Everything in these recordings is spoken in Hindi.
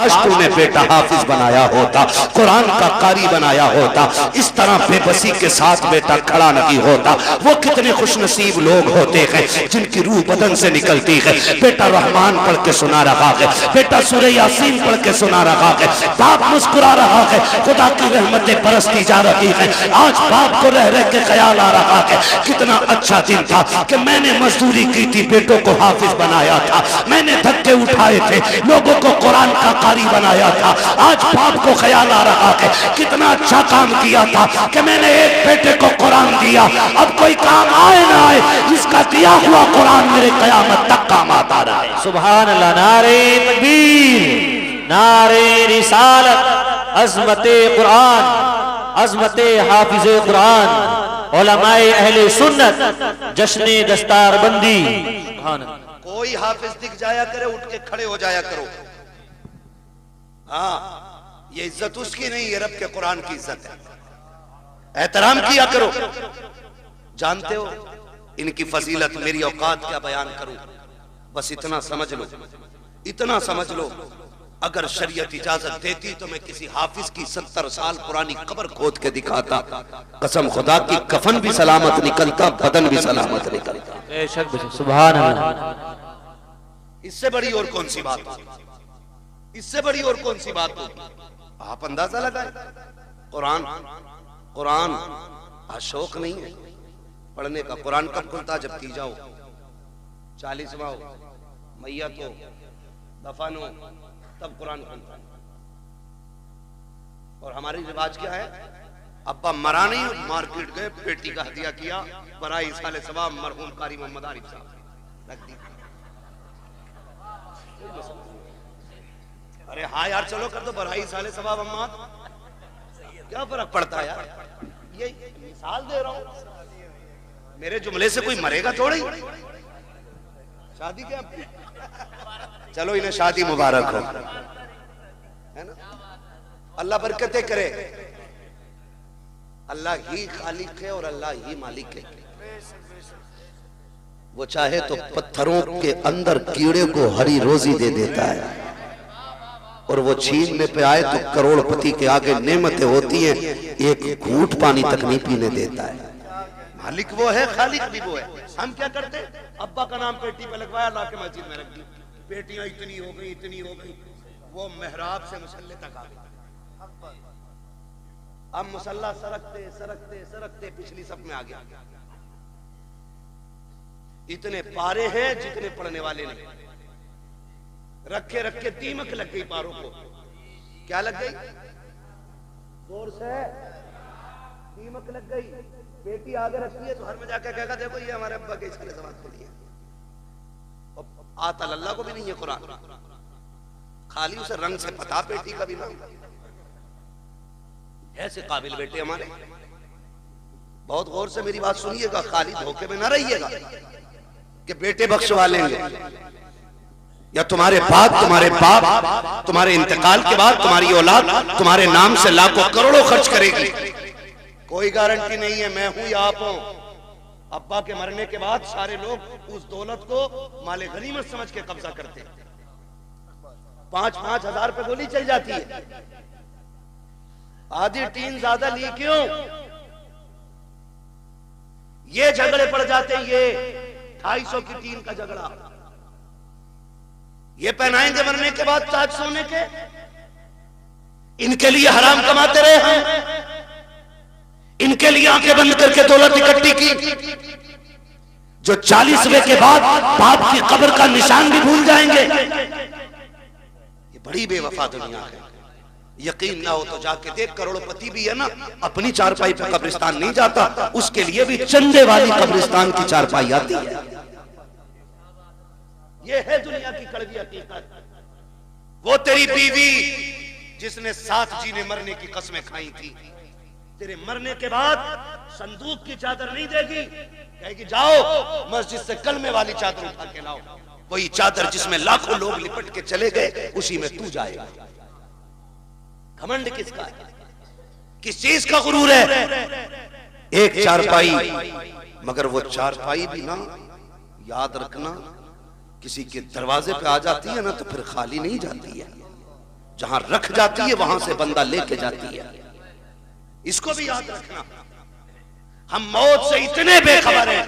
काश तूने बेटा हाफिज बनाया होता, कुरान का कारी बनाया होता, इस तरह बेबसी के साथ बेटा खड़ा नहीं होता। वो कितने खुशनसीब लोग होते हैं जिनकी रूह बदन से निकलती है। बेटा रहमान पढ़ के सुना रहा है, बेटा सूरह यासीन पढ़ के सुना रहा है, बाप मुस्कुरा रहा है, खुदा की रहमतें बरसती जा रही है। आज बाप को रह रह के ख्याल आ रहा है कितना अच्छा दिन था कि मैंने मजदूरी की थी, बेटों को हाफिज बनाया था, मैंने धक्के उठाए थे, लोगों को कुरान का कारी बनाया था। आज बाप को ख्याल आ रहा है कितना अच्छा काम किया था कि मैंने एक बेटे को कुरान दिया। अब कोई काम आए ना आए, इसका दिया हुआ कुरान मेरे कयामत तक काम आता रहा है। सुभान अल्लाह। नारे तकबीर, नारे रिसालत, अज़मते कुरान, अज़मते हाफिज़े कुरान, उलमाए अहले सुन्नत, जश्ने दस्तारबंदी। कोई हाफिज दिख जाया करे उठ के खड़े हो जाया करो। हाँ, ये इज्जत उसकी नहीं, ये रब के कुरान की इज्जत है। एहतराम किया करो। जानते हो इनकी फजीलत, मेरी औकात क्या बयान करूं, बस इतना समझ लो, इतना समझ लो, अगर शरीयत इजाजत देती तो मैं किसी हाफिज की 70 साल पुरानी कब्र खोद के दिखाता। कसम खुदा की, कफन भी सलामत निकलता, बदन भी सलामत निकलता। सुभान अल्लाह। इससे बड़ी और कौन सी बात होगी, इससे बड़ी और कौन सी बात होगी। आप अंदाजा लगाए, कुरान, कुरान शौक नहीं है पढ़ने का। कुरान कब खुलता, जब की जाओ 40वां हो, मैयत हो, दफन हो, तब कुरान खुलता है। और हमारी रिवाज क्या है, अब्बा मरा नहीं, मार्केट गए, बेटी का हदिया किया, बराई साले सवाब मरहूम कारी मोहम्मद आरिफ साहब रख दी। अरे हाँ यार, चलो कर दो बराई साले सवाब अम्मा, क्या फर्क पड़ता है यार। ये मिसाल दे रहा हूं, मेरे जुमले से कोई मरेगा थोड़ा ही। शादी क्या, चलो इन्हें शादी मुबारक हो, है ना। अल्लाह बरकतें करे। अल्लाह ही खालिक है और अल्लाह ही मालिक है। वो चाहे तो पत्थरों के अंदर कीड़े को हरी रोजी दे देता है, और वो छीनने पे आए तो करोड़पति के आगे नेमतें होती हैं, एक घूंट पानी तक नहीं पीने देता है। मालिक वो है, खालिक भी वो है। हम क्या करते, अब्बा का नाम पेटी पे लगवाया, ला के मस्जिद में रख दी, पेटियां इतनी हो गई, इतनी हो गई, वो मेहराब से मुसल्ले तक आ गई। अब मुसल्ला सरकते सरकते सरकते पिछली सब में आ गया। इतने पारे हैं जितने पढ़ने वाले नहीं। रखे रखे दीमक लग गई पारों को। क्या लग गई, जोर से दीमक लग गई। बेटी आगे रखती है तो हर में जाकर कहेगा देखो ये हमारे अब्बा के इसके सवाल खुली है। आता अल्लाह को भी नहीं है कुरान, खाली उसे रंग से पता बेटी का भी नाम। ऐसे काबिल बेटे हमारे, बहुत गौर से मेरी बात सुनिएगा, खाली धोखे में ना रहिएगा कि बेटे बख्शवा लेंगे, या तुम्हारे बाद तुम्हारे बाप तुम्हारे इंतकाल के बाद तुम्हारी औलाद तुम्हारे नाम से लाखों करोड़ों खर्च करेगी। कोई गारंटी नहीं है मैं हूं या आप हो। अब्बा के मरने के बाद सारे लोग उस दौलत को माले गनीमत समझ के कब्जा करते हैं। 5-5 हजार पे गोली चल जाती है। आधी टीन ज्यादा ली क्यों, ये झगड़े पड़ जाते हैं। ये 250 की टीन का झगड़ा, ये पहनाएंगे मरने के बाद ताज सोने के, इनके लिए हराम कमाते रहे हम, इनके लिए आंखें बंद करके दौलत इकट्ठी की, जो 40वें के बाद बाप की कब्र का निशान भी भूल जाएंगे। ये बड़ी बेवफा दुनिया है। यकीन ना हो तो जाके देख, करोड़पति भी है ना, अपनी चारपाई पे कब्रिस्तान नहीं जाता, उसके लिए भी चंदे वाली कब्रिस्तान की चारपाई आती है। ये है दुनिया की कड़वी हकीकत। वो तेरी बीवी जिसने साथ जीने मरने की कसमें खाई थी, तेरे मरने के बाद संदूक की चादर नहीं देगी, कहेगी जाओ मस्जिद से कलमे वाली चादर उठा के लाओ। वही चादर जिसमें लाखों लोग लिपट के चले गए, उसी में तू जाएगा। घमंड किसका है, किस चीज का गुरूर है? एक चारपाई, मगर वो चारपाई भी ना, याद रखना, किसी के दरवाजे पे आ जाती है ना तो फिर खाली नहीं जाती है। जहां रख जाती है वहां से बंदा लेके जाती है। इसको भी याद रखना। हम मौत से इतने बेखबर हैं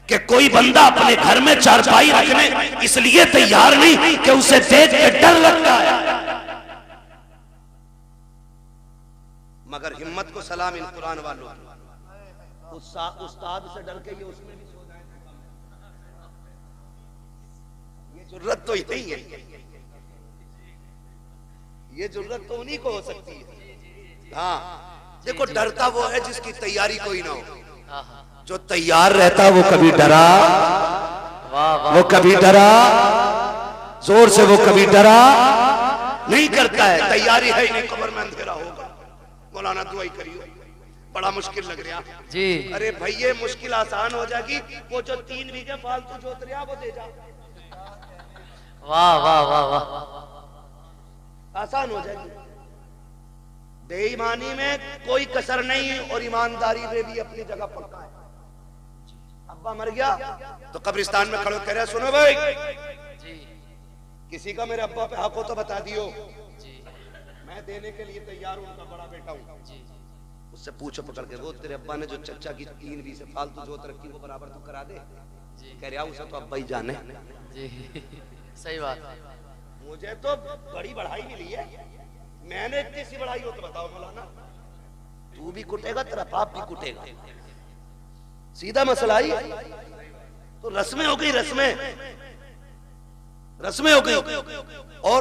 कि कोई बंदा अपने घर में चारपाई रखने इसलिए तैयार नहीं कि उसे देख के डर लगता है, मगर हिम्मत को सलाम इन कुरान वालों, उस्ताद से डर के ये उसमें भी सो जाए, ये जरूरत तो यही है, ये जरूरत तो उन्हीं को हो सकती है। हाँ देखो, डरता वो है जिसकी तैयारी कोई ना हो। जो तैयार रहता वो कभी डरा, वो कभी डरा जोर से, वो कभी डरा नहीं करता है। तैयारी है ही नहीं, कब्र में अंधेरा होगा, मौलाना दुआई करियो, बड़ा मुश्किल लग रहा जी। अरे भाई ये मुश्किल आसान हो जाएगी, वो जो 3 बीघे फालतू जोत रहा वो दे जा, वाह वाह वाह वाह, आसान हो जाएगी। बेईमानी में कोई कसर नहीं और ईमानदारी में भी अपनी जगह पक्का है। अब्बा मर गया तो कब्रिस्तान में खड़े कह रहे सुनो भाई जी किसी का मेरे अब्बा पे हक हो तो बता दियो, जी मैं देने के लिए तैयार हूं, उनका बड़ा बेटा हूं। जी उससे पूछो पकड़ के, वो तेरे अब्बा ने जो चचा की 3 बीघे फालतू जोत रखी वो बराबर तू करा दे। कह रहा उसे तो अब्बा ही जाने। जी सही बात है। मुझे तो बड़ी बढ़ाई मिली है, मैंने इतनी सी बढ़ाई हो तो बताओ मौलाना, तू भी कुटेगा तेरा बाप भी कुटेगा, सीधा मसला ही। तो रस्में हो गई, रस्में हो गई। और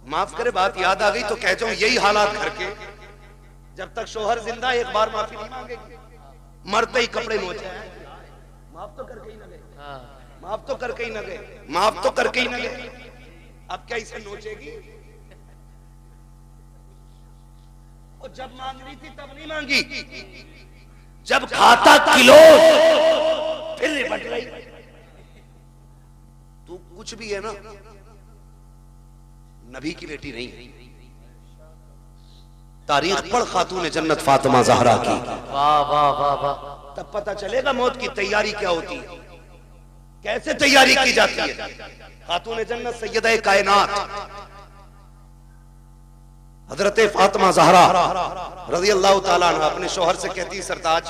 माफ करे बात याद आ गई तो कह जाऊं, यही हालात घर के, जब तक शोहर जिंदा एक बार माफी नहीं मांगेगी, मरते ही कपड़े नोचे हैं, माफ तो करके ही न गए, माफ तो करके ही न गए, माफ तो करके ही न गए, अब क्या इसे नोचेगी? और जब मांग रही थी तब नहीं मांगी, जब खाता किलो फिर निपट रही। तू कुछ भी है ना, नबी की बेटी नहीं। तारीख पढ़ खातून जन्नत फातिमा ज़हरा की, वाह वाह वाह वाह, तब पता चलेगा मौत की तैयारी क्या होती है, कैसे तैयारी की जाती है। खातून जन्नत सैयदा कायनात हजरत फातिमा ज़हरा रज़ी अल्लाह ताला अन्हा अपने शौहर से कहती है, सरताज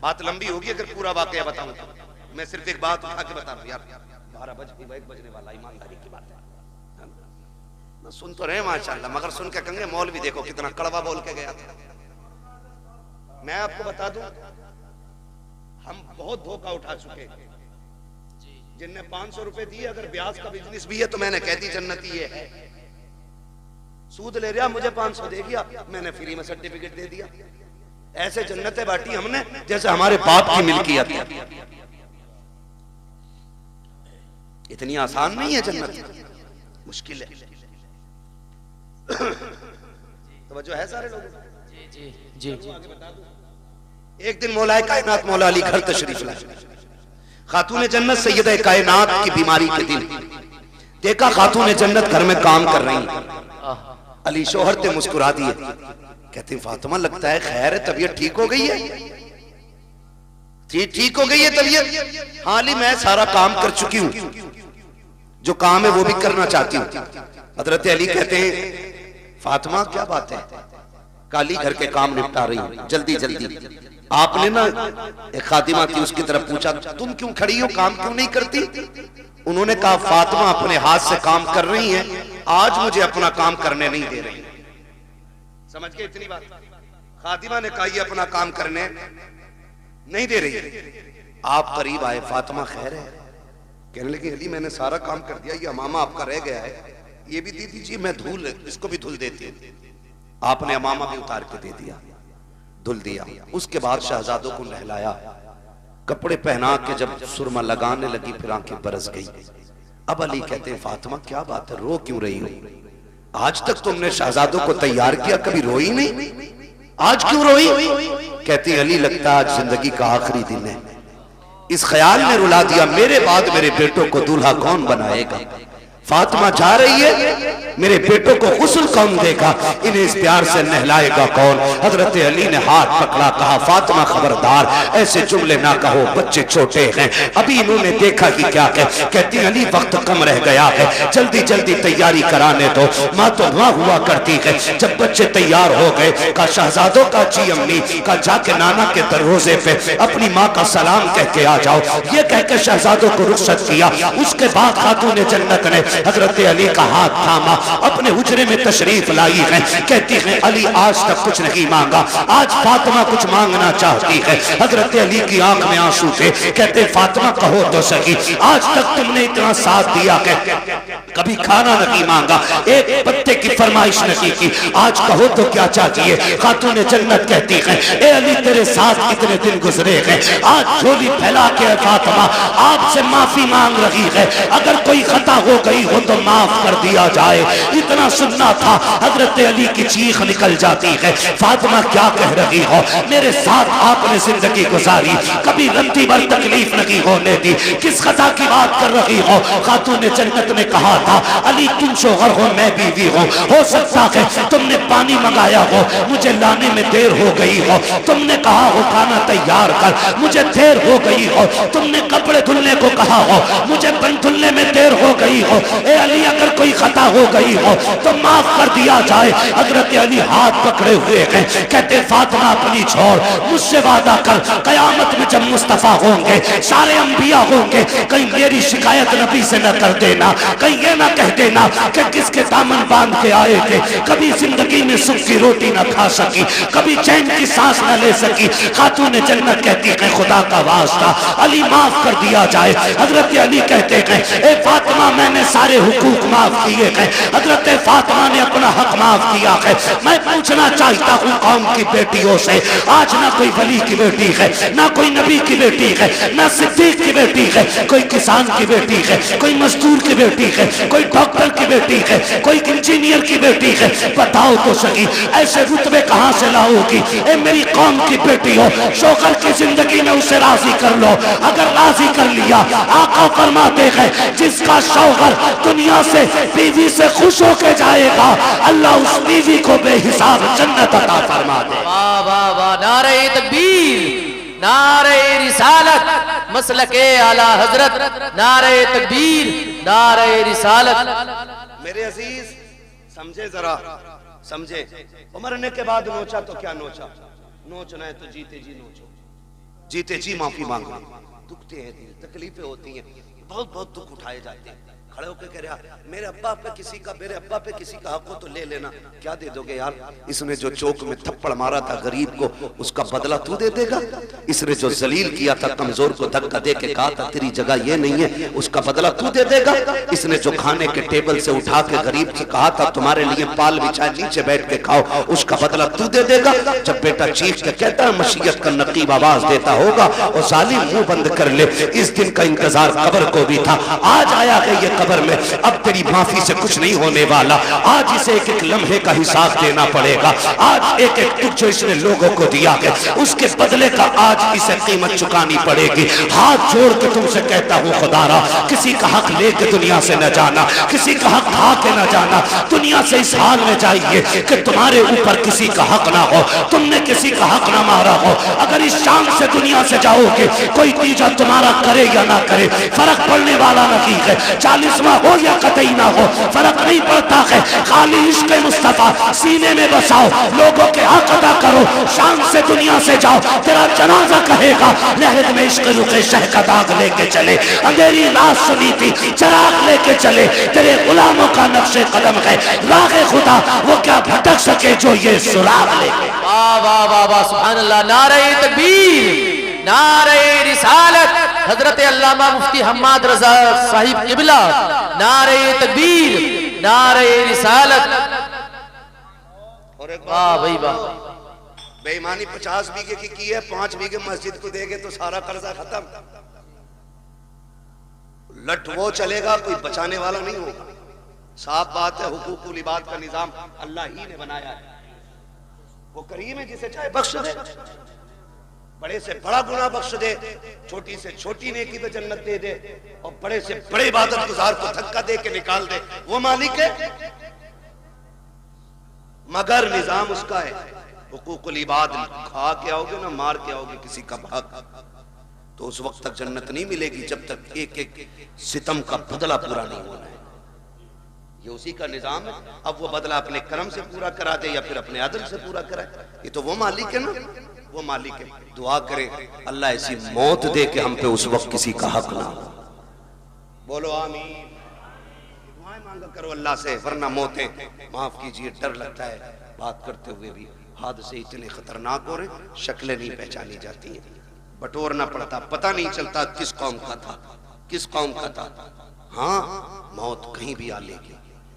बात लंबी होगी अगर पूरा वाकया बताऊं तो, मैं सिर्फ एक बात उठा के बता रहा हूं यार, 1 बजने वाला, ईमानदारी की बात है ना, सुन तो रहे माशाल्लाह, मगर सुन के कहेंगे मौलवी देखो कितना कड़वा बोल के गया था। मैं आपको बता दूं, हम बहुत धोखा उठा चुके, जिनने 500 रुपए दिए, अगर ब्याज का बिजनेस भी है तो मैंने कह दी जन्नती ये है, सूद ले रहा मुझे 500 दे दिया, मैंने फ्री में सर्टिफिकेट दे दिया। ऐसे जन्नतें बांटी हमने जैसे हमारे बाप की मिल्कियत है। इतनी आसान नहीं है जन्नत, मुश्किल है। तो जो है सारे लोग, जी जी जी। एक दिन मौलाए कायनात मौला अली घर तशरीफ लाए, खातून जन्नत सैयदा कायनात की बीमारी के दिन देखा खातून जन्नत घर में काम कर रही। अली शोहर ते मुस्कुरा दिए, कहते फातिमा लगता है खैर है, तबीयत ठीक हो गई है? ठीक हो गई है तबीयत? हाँ अली मैं सारा काम कर चुकी हूँ, जो काम है वो भी करना चाहती हूँ। हजरत अली कहते हैं फातिमा क्या बात है, काली घर के काम निपटा रही हूँ जल्दी जल्दी। आपने ना एक खादिमा थी उसकी तरफ पूछा तुम क्यों खड़ी हो, काम क्यों नहीं करती? उन्होंने कहा फातिमा अपने हाथ से काम कर रही हैं, आज मुझे अपना काम करने नहीं दे रही। समझ के इतनी बात, खादिमा ने कहा ये अपना काम करने नहीं दे रही। आप करीब आए, फातिमा खैर है? कहने लगी अली मैंने सारा काम कर दिया, ये अमामा आपका रह गया है, ये भी दे दीजिए, मैं धुल इसको भी धुल देती हूँ। आपने अमामा भी उतार के दे दिया, धुल दिया। उसके बाद शहजादों को नहलाया, कपड़े पहना के जब सुरमा लगाने लगी फिर आंखें बरस गई। अब अली कहते हैं फातिमा क्या बात है, रो क्यों रही हो? आज तक तुमने शहजादों को तैयार किया, कभी रोई नहीं, आज क्यों रोई? कहती अली लगता आज जिंदगी का आखिरी दिन है, इस ख्याल ने रुला दिया मेरे बाद मेरे बेटों को दूल्हा कौन बनाएगा। फातिमा जा रही है, मेरे बेटों को गुस्ल कौन देगा, इन्हें इस प्यार से नहलाएगा कौन। हजरत अली ने हाथ पकड़ा, कहा फातिमा खबरदार, ऐसे जुमले ना कहो, बच्चे छोटे हैं। अभी इन्होंने देखा कि क्या कहती अली वक्त कम रह गया है, जल्दी जल्दी तैयारी कराने दो। माँ तो माँ हुआ करती है, जब बच्चे तैयार हो गए का शहजादों का जी अम्मी का जाके नाना के दरवाजे पे अपनी माँ का सलाम कह के आ जाओ। ये कह के शहजादों को रुखसत किया। उसके बाद खातून जन्नत ने हजरत अली का हाथ थामा, अपने हुजरे में तशरीफ लाई है। कहती है अली आज तक कुछ नहीं मांगा, आज फातिमा कुछ मांगना चाहती है। हजरत अली की आंख में आंसू थे। कहते फातिमा कहो तो सही, आज तक तुमने इतना साथ दिया है, कभी खाना नहीं मांगा, एक पत्ते की फरमाइश नहीं की, आज कहो तो क्या चाहती है। खातून जन्नत कहती है ए अली तेरे साथ कितने दिन गुजरे हैं, आज झोली फैला के फातिमा आपसे माफी मांग रही है, अगर कोई खता हो गई हो तो माफ कर दिया जाए। इतना सुनना था, हजरत अली की चीख निकल जाती है। फातिमा क्या कह रही हो, मेरे साथ आपने जिंदगी गुजारी, कभी रत्ती भर तकलीफ नहीं होने दी, किस खता की बात कर रही हो। खातून जन्नत ने कहा था अली तुम शोहर हो मैं बीवी हूँ, हो सकता है तुमने पानी मंगाया हो, मुझे लाने में देर हो गई हो, तुमने कहा हो खाना तैयार कर, मुझे देर हो गई हो, तुमने कपड़े धुलने को कहा हो, मुझे बन धुलने में देर हो गई हो। ए अली अगर कोई खता हो गई हो तो माफ कर दिया जाए। हजरत अली हाथ पकड़े हुए हैं। कहते फातिमा अपनी छोड़, मुझसे वादा कर कयामत में जब मुस्तफा होंगे, सारे अंबिया होंगे, कहीं मेरी शिकायत नबी से न कर देना, कहीं ये ना कह देना कि किसके दामन बांध के आए थे, कभी जिंदगी में सुख की रोटी न खा सकी, कभी चैन की सांस न ले सकी। खातून जन्नत कहती है खुदा का वास्ता अली माफ कर दिया जाए। हजरत अली कहते हैं ए फातिमा मैंने सारे हुकूक माफ किए हैं। हजरत फातिमा ने अपना हक माफ किया है। मैं पूछना चाहता हूँ कौम की बेटियों से, आज ना कोई वली की बेटी है, ना कोई नबी की बेटी है, ना सिद्दीक की बेटी है, कोई किसान की बेटी है, कोई मजदूर की बेटी है, कोई डॉक्टर की बेटी है, कोई इंजीनियर की बेटी है। बताओ तो सही ऐसे रुतबे कहाँ से लाओगी। ए मेरी कौम की बेटी हो, शोहर की जिंदगी में उसे राजी कर लो, अगर राजी कर लिया आका फरमाते हैं जिसका शौहर दुनिया से बीवी से खुश होके जाएगा, अल्लाह उस बीवी को बेहिसाब जन्नत अता फरमा दे। वाह वाह वाह, नारे तकबीर, नारे रिसालत, मसलके आला हजरत, नारे तकबीर, नारे रिसालत। मेरे अजीज समझे जरा, समझे। मरने के बाद नोचा तो क्या नोचा, नोचना है तो जीते जी नोचो, जीते जी माफी मांगो। दुखते हैं दिल, तकलीफें होती हैं, बहुत बहुत दुख उठाए जाते हैं। खड़े होकर कह रहा मेरे अब्बा पे किसी का, मेरे अब्बा पे किसी का हक हो तो ले लेना। क्या दे दोगे यार, इसने जो चौक में थप्पड़ मारा था गरीब को, उसका बदला तू दे देगा। इसने जो जलील किया था, कमजोर को धक्का दे के कहा था तेरी जगह ये नहीं है, उसका बदला तू दे देगा। इसने जो खाने के टेबल से उठा के गरीब से कहा था तुम्हारे लिए पाल बिछाए नीचे बैठ के खाओ, उसका बदला तू दे देगा। जब बेटा चीख के कहता है मशीयत का नकीब आवाज देता होगा और जालिम मुंह बंद कर ले। इस दिन का इंतजार कब्र को भी था, आज आया है ये कब्र में, अब तेरी माफी से कुछ नहीं होने वाला। आज इसे एक एक लम्हे का हिसाब देना पड़ेगा। आज एक एक दुख जो इसने लोगों को दिया है उसके बदले का आज इसे कीमत चुकानी पड़ेगी। हाथ जोड़ के तुमसे कहता हूँ खुदारा, किसी का हक लेके दुनिया से न जाना, किसी का हक खा के न जाना। दुनिया से इस हाल में जाइए कि तुम्हारे ऊपर किसी का हक ना हो, तुमने किसी का हक ना मारा हो। अगर इस शान से दुनिया से जाओगे, कोई तीजा तुम्हारा करे या ना करे फर्क पड़ने वाला नहीं है। 40वां हो या कतई ना हो फर्क नहीं पड़ता है। खाली इश्क़ मुस्तफा सीने में बसाओ, लोगों के हक अदा करो, शान से दुनिया से जाओ। तेरा जनाजा कहेगा लहद में इश्क़ रुखे शह का दाग लेके चले, अंधेरी रात सुनी थी चराग लेके चले। तेरे गुलामों का नक्शे कदम है राहे खुदा, वो क्या भटक सके जो ये सुराग लेके। वाह वाह वाह वाह, सुभान अल्लाह, नारे तकबीर, नारे रिसालत, हजरत अल्लामा मुफ्ती हम्माद रजा साहिब किबला, नारे तकबीर, नारे रिसालत। और एक वाह भाई वाह, बेईमानी 50 बीघे की है, 5 बीघे मस्जिद को देंगे तो सारा कर्जा खत्म। लट वो चलेगा, कोई बचाने वाला नहीं होगा। साफ बात है, हुकूकुल इबाद का निजाम अल्लाह ही ने बनाया है। वो करीम है जिसे चाहे बख्श दे, बड़े से बड़ा गुनाह बख्श दे, छोटी से छोटी नेकी पे जन्नत दे दे, और बड़े से बड़े इबादत गुजार को धक्का दे के निकाल दे। वो मालिक है मगर निजाम उसका है। हुकूकुल इबाद खा के आओगे ना, मार के आओगे किसी का हक, तो उस वक्त तक जन्नत नहीं मिलेगी जब तक एक एक सितम का बदला पूरा नहीं होना है। ये उसी का निजाम है। अब वो बदला अपने कर्म से पूरा करा दे या फिर अपने अदल से पूरा कराए, ये तो वो मालिक है ना, वो मालिक है। दुआ करें अल्लाह ऐसी मौत दे कि हम पे उस वक्त किसी का हक ना हो। बोलो आमीन। दुआएं मांगा करो अल्लाह से, वरना मौतें, माफ कीजिए, डर लगता है बात करते हुए भी। हादसे इतने खतरनाक हो रहे, शक्लें नहीं पहचानी जाती हैं, बटोरना पड़ता, पता नहीं चलता किस कौम का था, किस कौम का था। हाँ, मौत कहीं भी आ लेगी,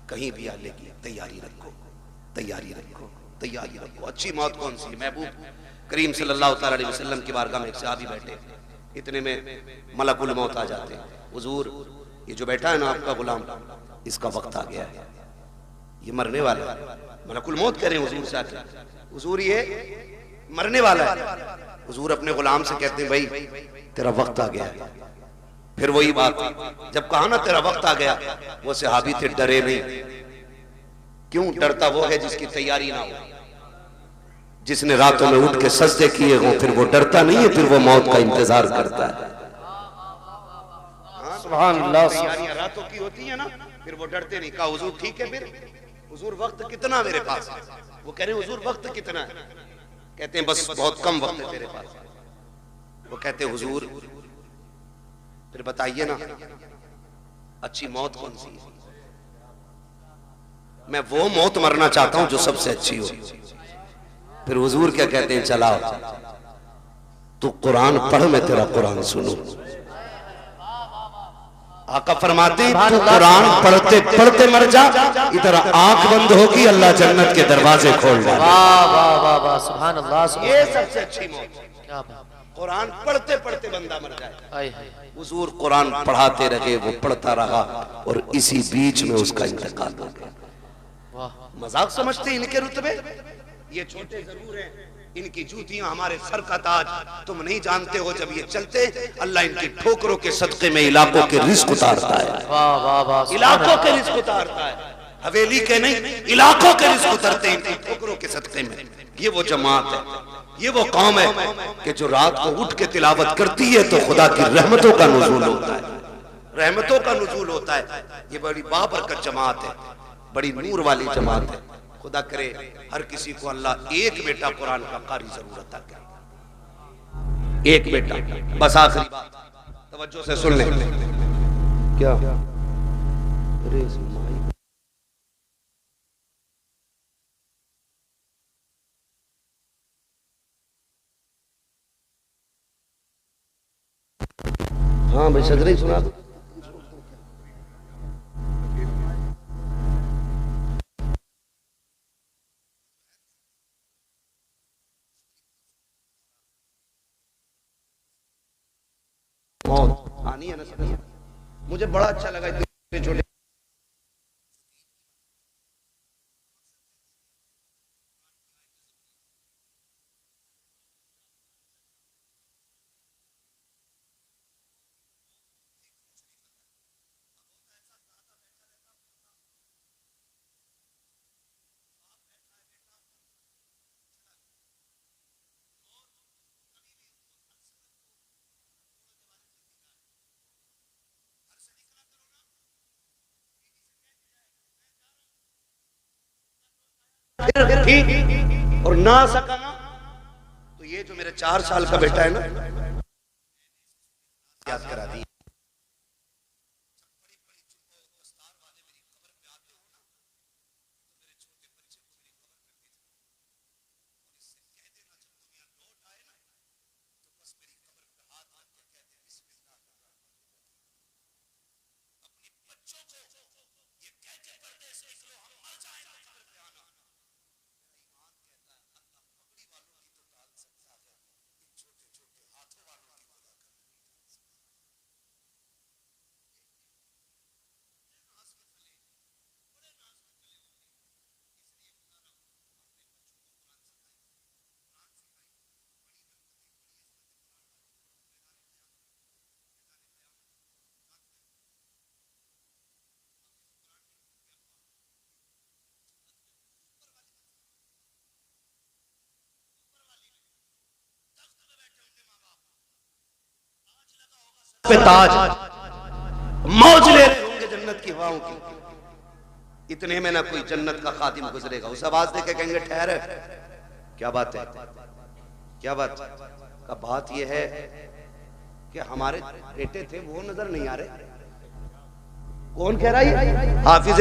कहीं भी आ लेगी। तैयारी रखो, तैयारी रखो, तैयारी रखो। अच्छी मौत कौन सी है? महबूब करीम सल्लल्लाहु अलैहि वसल्लम की बारगाह में एक सहाबी बैठे, इतने में मलकुल मौत आ जाते। हुजूर, ये जो बैठा है ना आपका गुलाम, इसका वक्त आ गया है, ये मरने वाला है। मलकुल मौत कह रहे हैं हुजूर से आके, हुजूर ये मरने वाला है। हुजूर अपने गुलाम से कहते हैं, भाई तेरा वक्त आ गया है। फिर वही बात, जब कहा ना तेरा वक्त आ गया, वो सहाबी थे, डरे नहीं। क्यों डरता? वो है जिसकी तैयारी ना हो, जिसने रातों में उठ के सजदे किए हों, फिर वो डरता नहीं है, फिर वो मौत का इंतजार करता है। सुभान अल्लाह। तैयारियां रातों की होती है ना, फिर वो डरते नहीं। कहा हुजूर ठीक है, फिर हुजूर वक्त कितना मेरे पास? वो कह रहे हैं हुजूर वक्त कितना है? कहते हैं बस बहुत कम वक्त है तेरे पास। वो कहते हैं हुजूर फिर बताइए ना, अच्छी मौत कौन सी है? मैं वो मौत मरना चाहता हूं जो सबसे अच्छी हो। फिर हुजूर क्या कहते हैं, चलाओ तू कुरान पढ़, मैं तेरा कुरान सुनूं। आका फरमाते हैं तू कुरान पढ़ते पढ़ते मर जा, इधर आंख बंद होगी, अल्लाह जन्नत के दरवाजे खोल देगा। वाह वाह वाह वाह, सुभान अल्लाह। ये सबसे अच्छी मौत, क्या बात, कुरान पढ़ते पढ़ते बंदा मर जाए। हाय हाय। हुजूर कुरान पढ़ाते रहे, वो पढ़ता रहा, और इसी बीच में उसका इंतकाल हो गया। वाह, मजाक समझते हैं इनके रुतबे? ये छोटे जरूर हैं, इनकी जूतियां हमारे सर का ताज। तुम नहीं जानते हो, जब ये चलते अल्लाह इनकी ठोकरों के सदके में इलाकों के रिस्क उतारता है। वाह वाह वाह, इलाकों के रिस्क उतारता है, हवेली के नहीं, इलाकों के रिस्क उतरते हैं इनकी ठोकरों के सदके में। ये वो जमात है, ये वो कौम है कि जो रात को उठ के तिलावत करती है तो खुदा की रहमतों का नुज़ूल होता है, रहमतों का नुज़ूल होता है। ये बड़ी बाबरकत जमात है, बड़ी नूर वाली जमात है। खुदा करे हर किसी को अल्लाह एक बेटा कुरान का कारी जरूर अता करे, एक बेटा। बस आखिरी बात, तवज्जो से सुन ले। क्या? अरे हाँ भाई, सदर ही सुना दो। आनी है ना, समझ? मुझे बड़ा अच्छा लगा इतने छोटे ठीक और ना सका ना, तो ये जो मेरे 4 साल का बेटा है ना, याद करा दी। पे ताज, मौज ले रहे होंगे जन्नत की हवाओं की। इतने में ना कोई जन्नत का खादिम गुजरेगा, उस आवाज दे के कहेंगे ठहर, क्या बात है, क्या बात का बात यह है कि हमारे बेटे थे वो नजर नहीं आ रहे। कौन कह रहा है? हाफिज